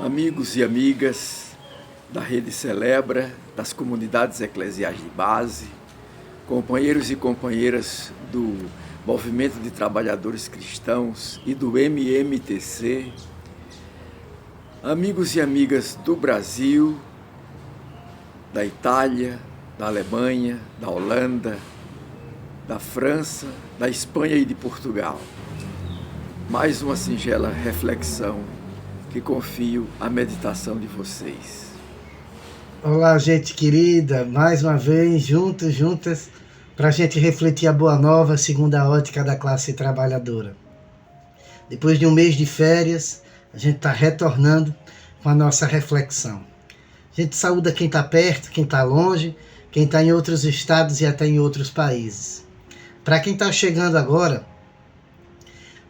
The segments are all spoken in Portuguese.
Amigos e amigas da Rede Celebra, das comunidades eclesiais de base, companheiros e companheiras do Movimento de Trabalhadores Cristãos e do MMTC, amigos e amigas do Brasil, da Itália, da Alemanha, da Holanda, da França, da Espanha e de Portugal. Mais uma singela reflexão que confio à meditação de vocês. Olá, gente querida, mais uma vez, juntas, para a gente refletir a boa nova segundo a ótica da classe trabalhadora. Depois de um mês de férias, a gente está retornando com a nossa reflexão. A gente saúda quem está perto, quem está longe, quem está em outros estados e até em outros países. Para quem está chegando agora,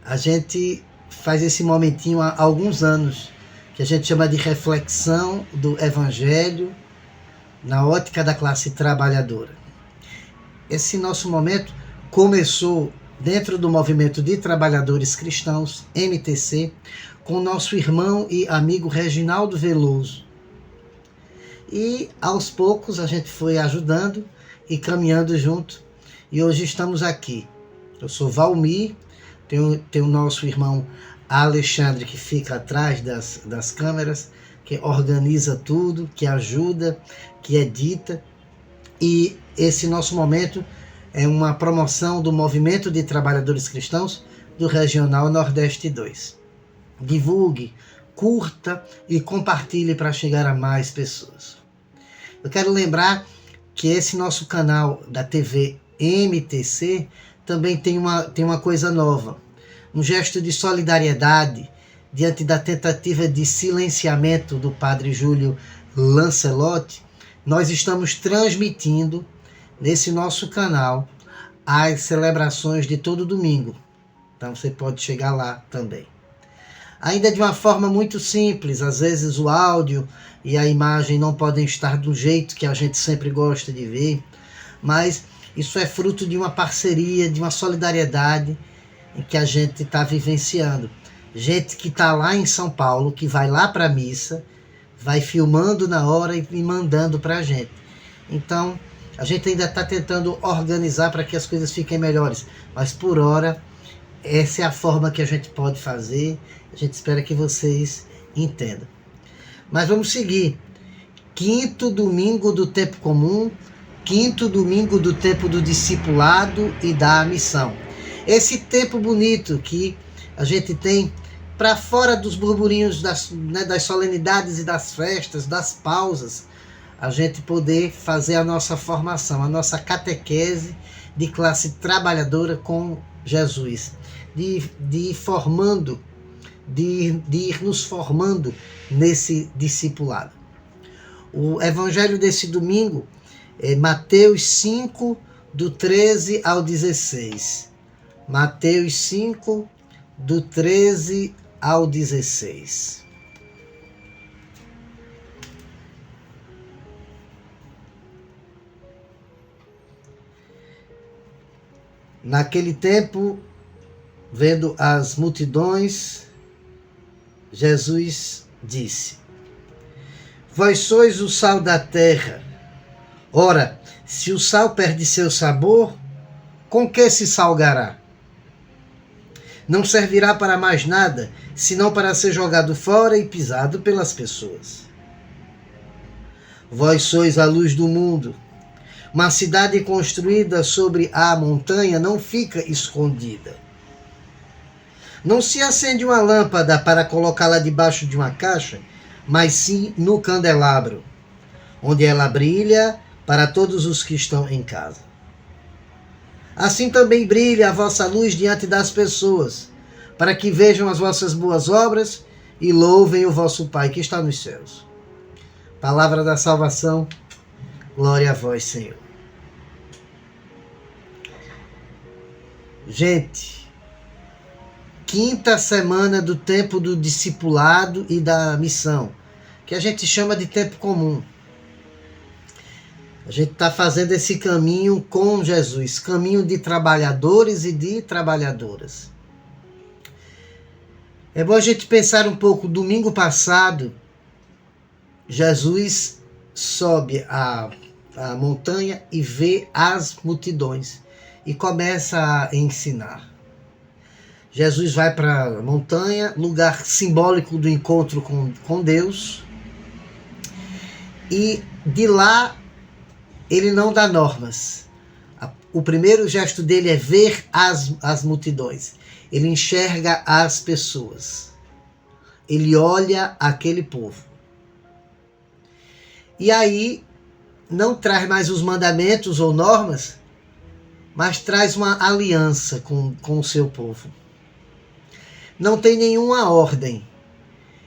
a gente faz esse momentinho há alguns anos, que a gente chama de reflexão do Evangelho na ótica da classe trabalhadora. Esse nosso momento começou dentro do Movimento de Trabalhadores Cristãos, MTC, com o nosso irmão e amigo Reginaldo Veloso. E aos poucos a gente foi ajudando e caminhando junto, e hoje estamos aqui. Eu sou Valmir, tem o nosso irmão Alexandre, que fica atrás das câmeras, que organiza tudo, que ajuda, que edita. E esse nosso momento é uma promoção do Movimento de Trabalhadores Cristãos do Regional Nordeste 2. Divulgue, curta e compartilhe para chegar a mais pessoas. Eu quero lembrar que esse nosso canal da TV MTC também tem uma coisa nova. Um gesto de solidariedade diante da tentativa de silenciamento do padre Júlio Lancelotti, nós estamos transmitindo nesse nosso canal as celebrações de todo domingo. Então você pode chegar lá também. Ainda de uma forma muito simples, às vezes o áudio e a imagem não podem estar do jeito que a gente sempre gosta de ver, mas isso é fruto de uma parceria, de uma solidariedade que a gente está vivenciando. Gente que está lá em São Paulo, que vai lá para a missa, vai filmando na hora e mandando para a gente. Então, a gente ainda está tentando organizar para que as coisas fiquem melhores, mas por hora, essa é a forma que a gente pode fazer. A gente espera que vocês entendam. Mas vamos seguir. Quinto domingo do tempo comum, quinto domingo do tempo do discipulado e da missão. Esse tempo bonito que a gente tem para fora dos burburinhos das solenidades e das festas, das pausas, a gente poder fazer a nossa formação, a nossa catequese de classe trabalhadora com Jesus, de ir nos formando nesse discipulado. O evangelho desse domingo é Mateus 5, do 13 ao 16. Mateus 5, do 13 ao 16. Naquele tempo, vendo as multidões, Jesus disse: Vós sois o sal da terra. Ora, se o sal perde seu sabor, com que se salgará? Não servirá para mais nada, senão para ser jogado fora e pisado pelas pessoas. Vós sois a luz do mundo. Uma cidade construída sobre a montanha não fica escondida. Não se acende uma lâmpada para colocá-la debaixo de uma caixa, mas sim no candelabro, onde ela brilha para todos os que estão em casa. Assim também brilha a vossa luz diante das pessoas, para que vejam as vossas boas obras e louvem o vosso Pai que está nos céus. Palavra da salvação, glória a vós, Senhor. Gente, quinta semana do tempo do discipulado e da missão, que a gente chama de tempo comum. A gente está fazendo esse caminho com Jesus, caminho de trabalhadores e de trabalhadoras. É bom a gente pensar um pouco. Domingo passado, Jesus sobe a montanha e vê as multidões e começa a ensinar. Jesus vai para a montanha, lugar simbólico do encontro com Deus, e de lá ele não dá normas. O primeiro gesto dele é ver as multidões. Ele enxerga as pessoas. Ele olha aquele povo. E aí não traz mais os mandamentos ou normas, mas traz uma aliança com o seu povo. Não tem nenhuma ordem.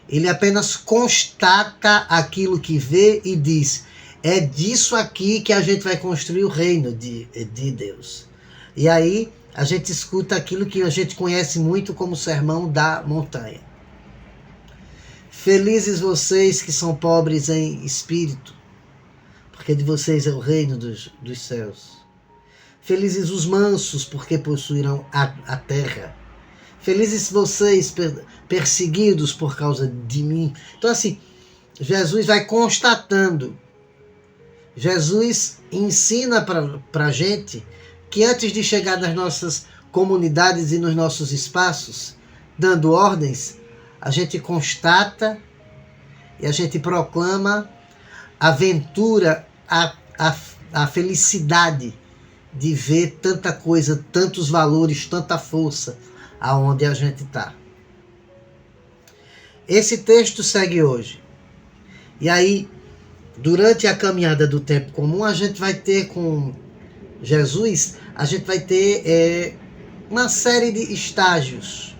Ele apenas constata aquilo que vê e diz: é disso aqui que a gente vai construir o reino de Deus. E aí a gente escuta aquilo que a gente conhece muito como o Sermão da Montanha. Felizes vocês que são pobres em espírito, porque de vocês é o reino dos céus. Felizes os mansos, porque possuirão a terra. Felizes vocês perseguidos por causa de mim. Então assim, Jesus vai constatando. Jesus ensina para a gente que antes de chegar nas nossas comunidades e nos nossos espaços, dando ordens, a gente constata e a gente proclama a aventura, a felicidade de ver tanta coisa, tantos valores, tanta força aonde a gente está. Esse texto segue hoje. E aí, durante a caminhada do tempo comum, a gente vai ter com Jesus, a gente vai ter uma série de estágios,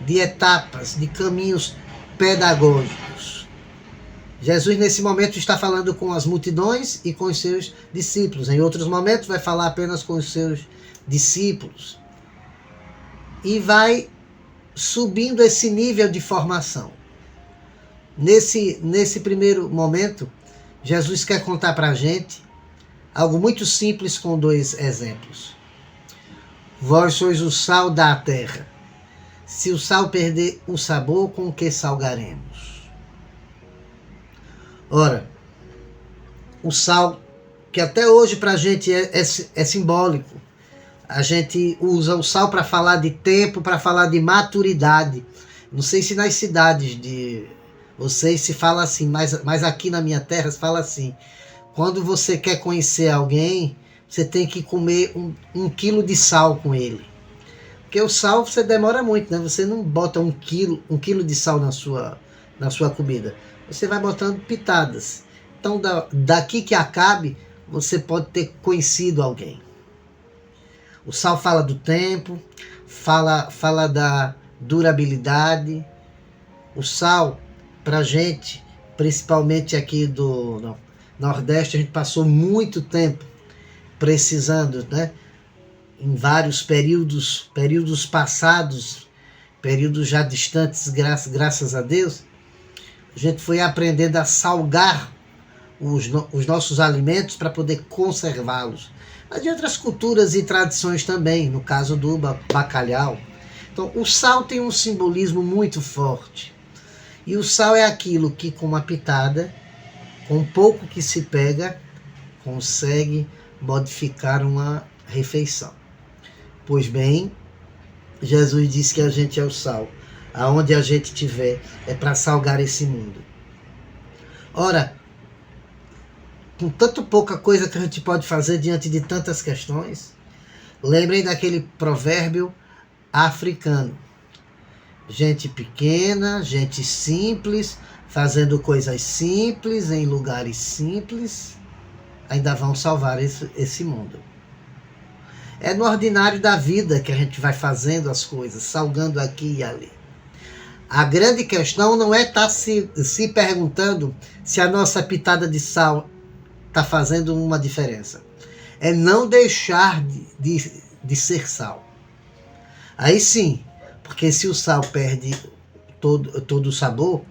de etapas, de caminhos pedagógicos. Jesus, nesse momento, está falando com as multidões e com os seus discípulos. Em outros momentos, vai falar apenas com os seus discípulos. E vai subindo esse nível de formação. Nesse primeiro momento, Jesus quer contar para a gente algo muito simples com 2 exemplos. Vós sois o sal da terra. Se o sal perder o sabor, com que salgaremos? Ora, o sal, que até hoje para a gente é simbólico. A gente usa o sal para falar de tempo, para falar de maturidade. Não sei se nas cidades de vocês se fala assim, mas aqui na minha terra se fala assim. Quando você quer conhecer alguém, você tem que comer 1 quilo de sal com ele. Porque o sal você demora muito, né? Você não bota 1 quilo de sal na sua comida. Você vai botando pitadas. Então daqui que acabe, você pode ter conhecido alguém. O sal fala do tempo, fala da durabilidade. O sal, pra gente, principalmente aqui do Nordeste, a gente passou muito tempo precisando, né? Em vários períodos passados, períodos já distantes, graças a Deus, a gente foi aprendendo a salgar os nossos alimentos para poder conservá-los. Mas de outras culturas e tradições também, no caso do bacalhau. Então, o sal tem um simbolismo muito forte. E o sal é aquilo que, com uma pitada, com pouco que se pega, consegue modificar uma refeição. Pois bem, Jesus disse que a gente é o sal. Aonde a gente estiver é para salgar esse mundo. Ora, com tanto pouca coisa que a gente pode fazer diante de tantas questões, lembrem daquele provérbio africano. Gente pequena, gente simples, fazendo coisas simples, em lugares simples, ainda vão salvar esse mundo. É no ordinário da vida que a gente vai fazendo as coisas, salgando aqui e ali. A grande questão não é estar se perguntando se a nossa pitada de sal está fazendo uma diferença. É não deixar de ser sal. Aí sim, porque se o sal perde todo o sabor,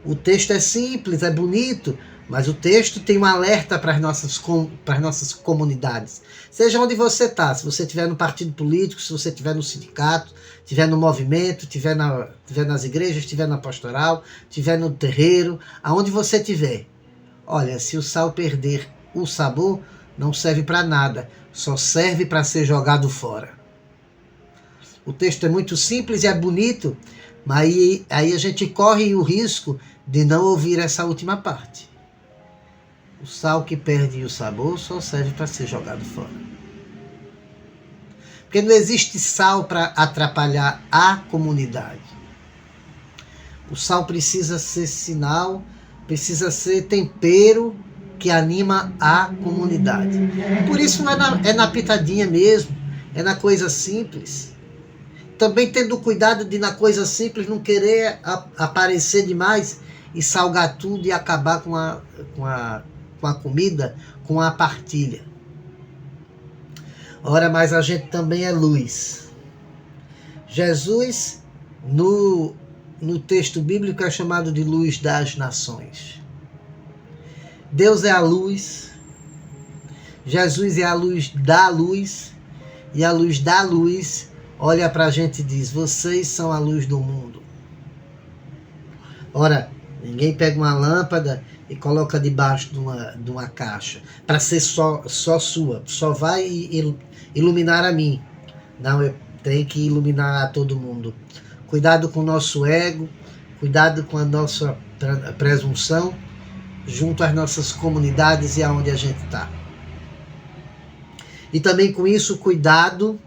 o texto é simples, é bonito, mas o texto tem um alerta para as nossas comunidades. Seja onde você está, se você estiver no partido político, se você estiver no sindicato, estiver no movimento, estiver nas igrejas, estiver na pastoral, estiver no terreiro, aonde você estiver. Olha, se o sal perder o sabor, não serve para nada, só serve para ser jogado fora. O texto é muito simples e é bonito, mas aí a gente corre o risco de não ouvir essa última parte. O sal que perde o sabor só serve para ser jogado fora. Porque não existe sal para atrapalhar a comunidade. O sal precisa ser sinal, precisa ser tempero que anima a comunidade. Por isso é na pitadinha mesmo, é na coisa simples. Também tendo cuidado de na coisa simples não querer aparecer demais e salgar tudo e acabar com a comida, com a partilha. Ora, mas a gente também é luz. Jesus, no texto bíblico, é chamado de luz das nações. Deus é a luz, Jesus é a luz, e a luz da luz olha para a gente e diz: vocês são a luz do mundo. Ora, ninguém pega uma lâmpada e coloca debaixo de uma caixa para ser só sua, só vai iluminar a mim. Não, eu tenho que iluminar a todo mundo. Cuidado com o nosso ego, cuidado com a nossa presunção, junto às nossas comunidades e aonde a gente está. E também com isso, cuidado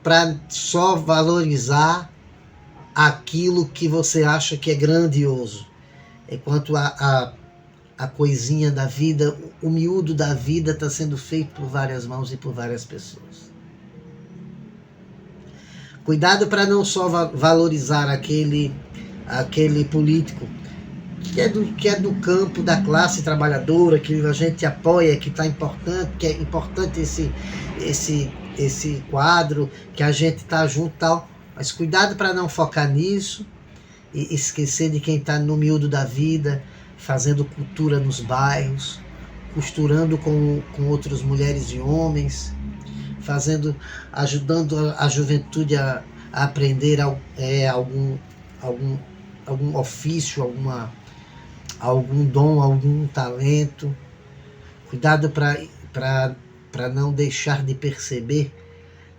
para só valorizar aquilo que você acha que é grandioso, enquanto a coisinha da vida, o miúdo da vida está sendo feito por várias mãos e por várias pessoas. Cuidado para não só valorizar aquele político que é do campo da classe trabalhadora, que a gente apoia, que é importante esse quadro, que a gente está junto e tal. Mas cuidado para não focar nisso e esquecer de quem está no miúdo da vida, fazendo cultura nos bairros, costurando com outras mulheres e homens, ajudando a juventude a aprender algum ofício, algum dom, algum talento. Cuidado para não deixar de perceber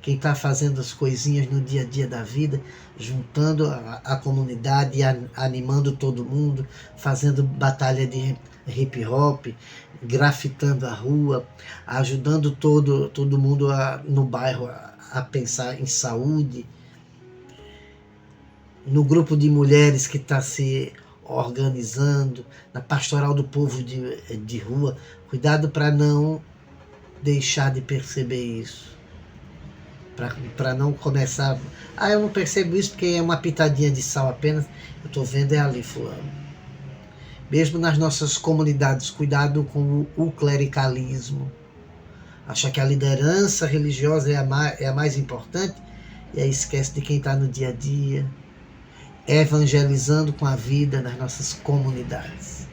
quem está fazendo as coisinhas no dia a dia da vida, juntando a comunidade, animando todo mundo, fazendo batalha de hip hop, grafitando a rua, ajudando todo mundo no bairro a pensar em saúde, no grupo de mulheres que está se organizando, na pastoral do povo de rua. Cuidado para não deixar de perceber isso. Para não começar... eu não percebo isso porque é uma pitadinha de sal apenas. Eu estou vendo ali fulano. Mesmo nas nossas comunidades, cuidado com o clericalismo. Achar que a liderança religiosa é a mais importante e aí esquece de quem está no dia a dia, evangelizando com a vida nas nossas comunidades.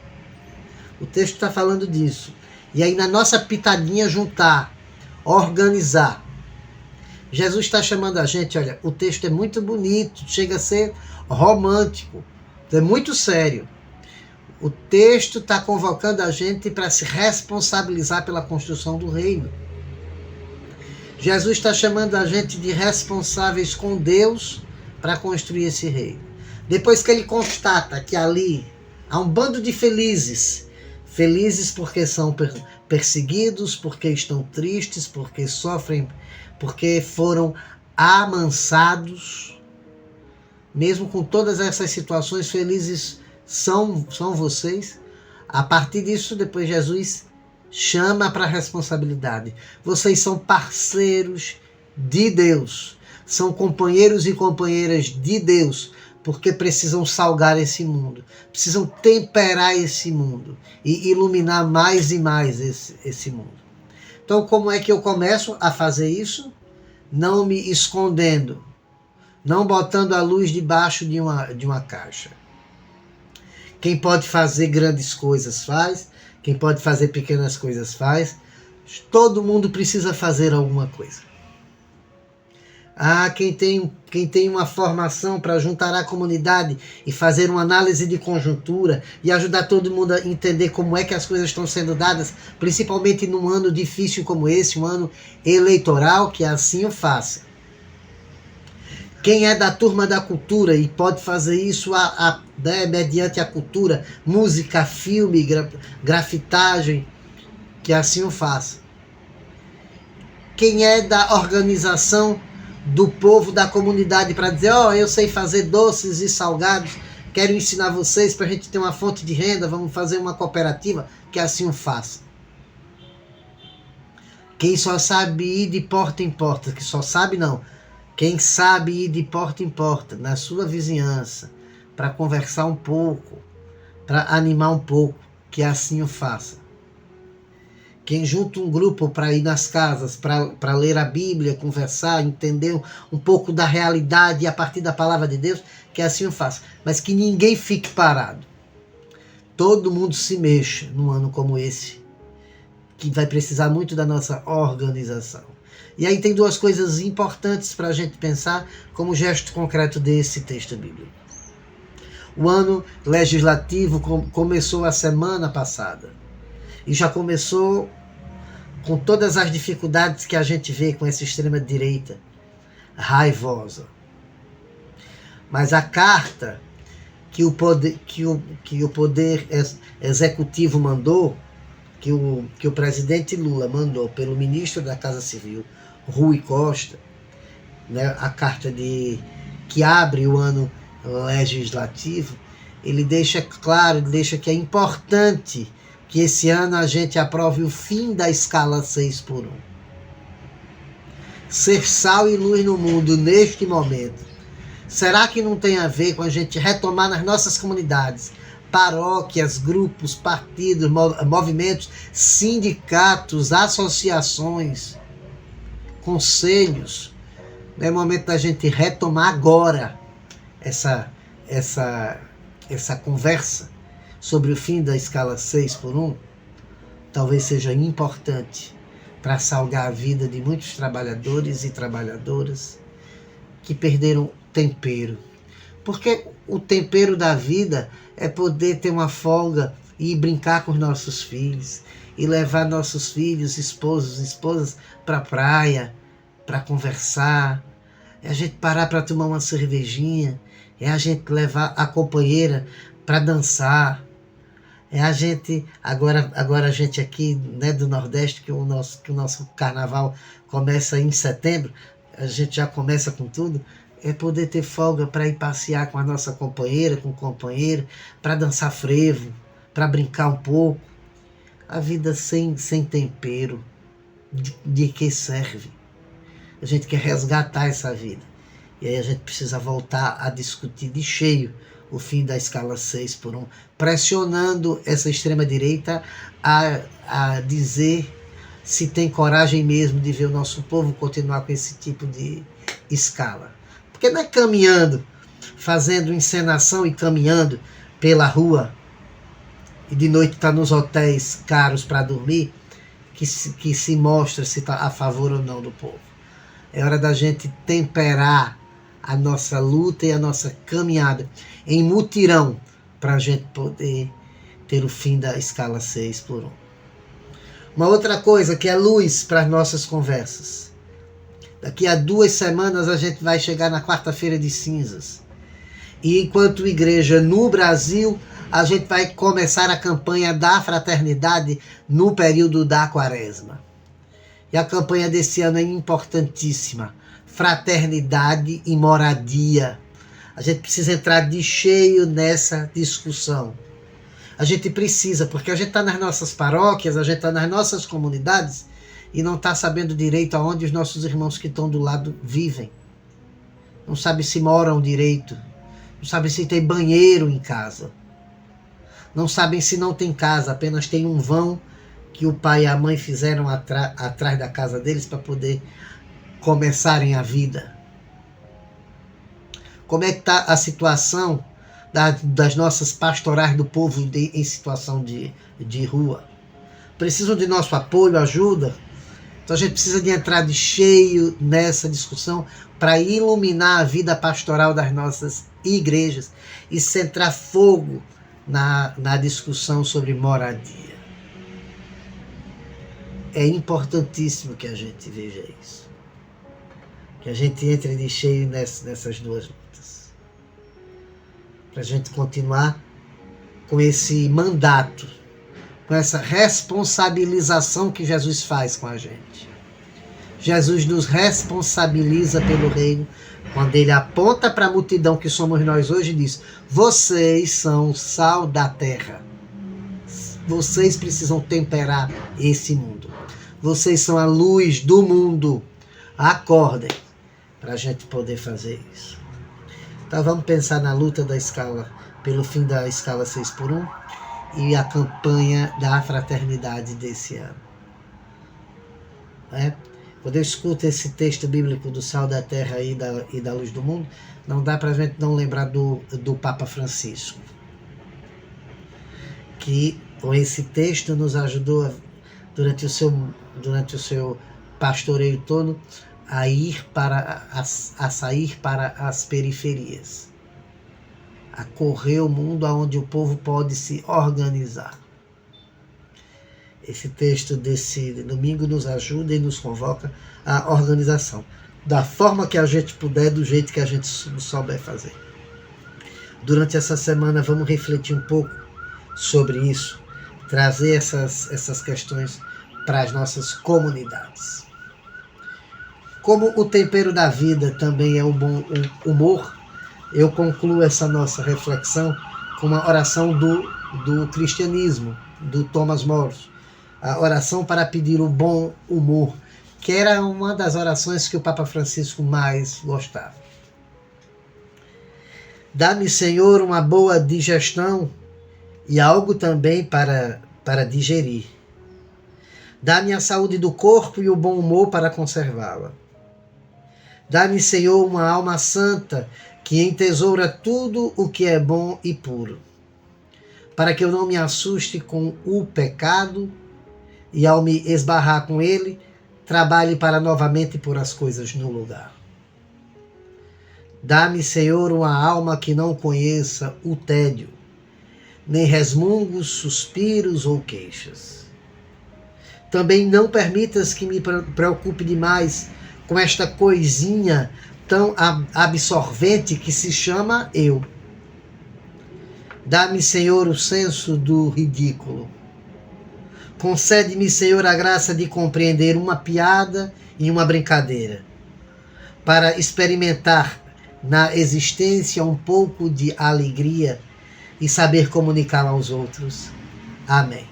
O texto está falando disso. E aí na nossa pitadinha juntar, organizar. Jesus está chamando a gente, olha, o texto é muito bonito, chega a ser romântico, é muito sério. O texto está convocando a gente para se responsabilizar pela construção do reino. Jesus está chamando a gente de responsáveis com Deus para construir esse reino. Depois que ele constata que ali há um bando de felizes porque são perseguidos, porque estão tristes, porque sofrem, porque foram amansados, mesmo com todas essas situações, felizes são vocês. A partir disso, depois Jesus chama para a responsabilidade. Vocês são parceiros de Deus, são companheiros e companheiras de Deus, porque precisam salgar esse mundo, precisam temperar esse mundo e iluminar mais e mais esse mundo. Então, como é que eu começo a fazer isso? Não me escondendo, não botando a luz debaixo de uma caixa. Quem pode fazer grandes coisas faz, quem pode fazer pequenas coisas faz. Todo mundo precisa fazer alguma coisa. Quem tem uma formação para juntar a comunidade e fazer uma análise de conjuntura e ajudar todo mundo a entender como é que as coisas estão sendo dadas, principalmente num ano difícil como esse, um ano eleitoral, que assim o faça. Quem é da turma da cultura e pode fazer isso mediante a cultura, música, filme, grafitagem, que assim o faça. Quem é da organização do povo, da comunidade, para dizer, eu sei fazer doces e salgados, quero ensinar vocês para a gente ter uma fonte de renda, vamos fazer uma cooperativa, que assim o faça. Quem só sabe ir de porta em porta, que só sabe não, quem sabe ir de porta em porta, na sua vizinhança, para conversar um pouco, para animar um pouco, que assim o faça. Quem junta um grupo para ir nas casas, para ler a Bíblia, conversar, entender um pouco da realidade e a partir da palavra de Deus, que assim o faça. Mas que ninguém fique parado. Todo mundo se mexa num ano como esse, que vai precisar muito da nossa organização. E aí tem duas coisas importantes para a gente pensar como gesto concreto desse texto bíblico. O ano legislativo começou a semana passada. E já começou com todas as dificuldades que a gente vê com essa extrema-direita raivosa. Mas a carta que o poder executivo mandou, que o presidente Lula mandou pelo ministro da Casa Civil, Rui Costa, né, a carta que abre o ano legislativo, ele deixa claro, ele deixa que é importante que esse ano a gente aprove o fim da escala 6x1. Ser sal e luz no mundo neste momento, será que não tem a ver com a gente retomar nas nossas comunidades, paróquias, grupos, partidos, movimentos, sindicatos, associações, conselhos? Não é momento da gente retomar agora essa conversa sobre o fim da escala 6x1? Talvez seja importante para salgar a vida de muitos trabalhadores e trabalhadoras que perderam tempero. Porque o tempero da vida é poder ter uma folga e brincar com os nossos filhos, e levar nossos filhos, esposos, esposas para a praia, para conversar, é a gente parar para tomar uma cervejinha, é a gente levar a companheira para dançar, é a gente, agora a gente aqui, né, do Nordeste, que o nosso carnaval começa em setembro, a gente já começa com tudo, é poder ter folga para ir passear com a nossa companheira, com o companheiro, para dançar frevo, para brincar um pouco. A vida sem tempero, de que serve? A gente quer resgatar essa vida. E aí a gente precisa voltar a discutir de cheio o fim da escala 6x1, pressionando essa extrema-direita a dizer se tem coragem mesmo de ver o nosso povo continuar com esse tipo de escala. Porque não é caminhando, fazendo encenação e caminhando pela rua, e de noite está nos hotéis caros para dormir, que se mostra se está a favor ou não do povo. É hora da gente temperar a nossa luta e a nossa caminhada em mutirão para a gente poder ter o fim da escala 6x1. Uma outra coisa que é luz para as nossas conversas. Daqui a 2 semanas a gente vai chegar na quarta-feira de cinzas. E enquanto igreja no Brasil, a gente vai começar a campanha da fraternidade no período da quaresma. E a campanha desse ano é importantíssima. Fraternidade e moradia. A gente precisa entrar de cheio nessa discussão. A gente precisa, porque a gente está nas nossas paróquias, a gente está nas nossas comunidades e não está sabendo direito aonde os nossos irmãos que estão do lado vivem. Não sabe se moram direito. Não sabe se tem banheiro em casa. Não sabem se não tem casa, apenas tem um vão que o pai e a mãe fizeram atrás da casa deles para poder começarem a vida. Como é que está a situação das nossas pastorais do povo em situação de rua? Precisam de nosso apoio, ajuda? Então a gente precisa de entrar de cheio nessa discussão para iluminar a vida pastoral das nossas igrejas e centrar fogo na discussão sobre moradia. É importantíssimo que a gente veja isso. Que a gente entre de cheio nessas duas lutas. Para a gente continuar com esse mandato, com essa responsabilização que Jesus faz com a gente. Jesus nos responsabiliza pelo reino quando ele aponta para a multidão que somos nós hoje e diz: vocês são o sal da terra. Vocês precisam temperar esse mundo. Vocês são a luz do mundo. Acordem para a gente poder fazer isso. Então vamos pensar na luta da escala, pelo fim da escala 6x1 e a campanha da fraternidade desse ano. Quando eu escuto esse texto bíblico do sal da terra e da luz do mundo, não dá para a gente não lembrar do Papa Francisco, que com esse texto nos ajudou durante o seu pastoreio todo a sair para as periferias, a correr o mundo onde o povo pode se organizar. Esse texto desse domingo nos ajuda e nos convoca à organização, da forma que a gente puder, do jeito que a gente souber fazer. Durante essa semana vamos refletir um pouco sobre isso, trazer essas questões para as nossas comunidades. Como o tempero da vida também é um bom humor, eu concluo essa nossa reflexão com uma oração do cristianismo, do Thomas More, a oração para pedir o bom humor, que era uma das orações que o Papa Francisco mais gostava. Dá-me, Senhor, uma boa digestão e algo também para digerir. Dá-me a saúde do corpo e o bom humor para conservá-la. Dá-me, Senhor, uma alma santa que entesoura tudo o que é bom e puro, para que eu não me assuste com o pecado e, ao me esbarrar com ele, trabalhe para novamente pôr as coisas no lugar. Dá-me, Senhor, uma alma que não conheça o tédio, nem resmungos, suspiros ou queixas. Também não permitas que me preocupe demais com esta coisinha tão absorvente que se chama eu. Dá-me, Senhor, o senso do ridículo. Concede-me, Senhor, a graça de compreender uma piada e uma brincadeira, para experimentar na existência um pouco de alegria e saber comunicá-la aos outros. Amém.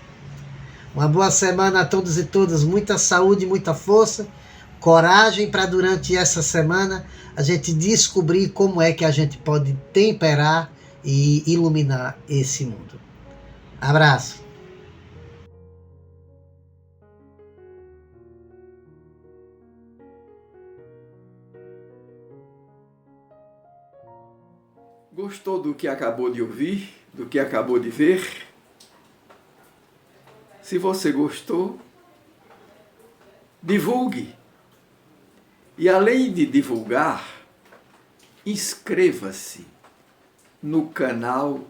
Uma boa semana a todos e todas, muita saúde, muita força, coragem para durante essa semana a gente descobrir como é que a gente pode temperar e iluminar esse mundo. Abraço. Gostou do que acabou de ouvir, do que acabou de ver? Se você gostou, divulgue. E além de divulgar, inscreva-se no canal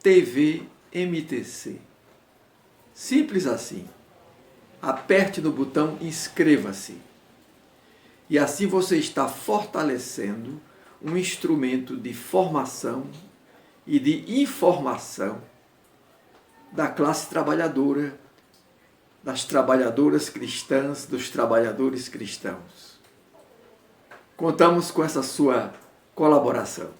TV MTC. Simples assim. Aperte no botão inscreva-se. E assim você está fortalecendo um instrumento de formação e de informação da classe trabalhadora, das trabalhadoras cristãs, dos trabalhadores cristãos. Contamos com essa sua colaboração.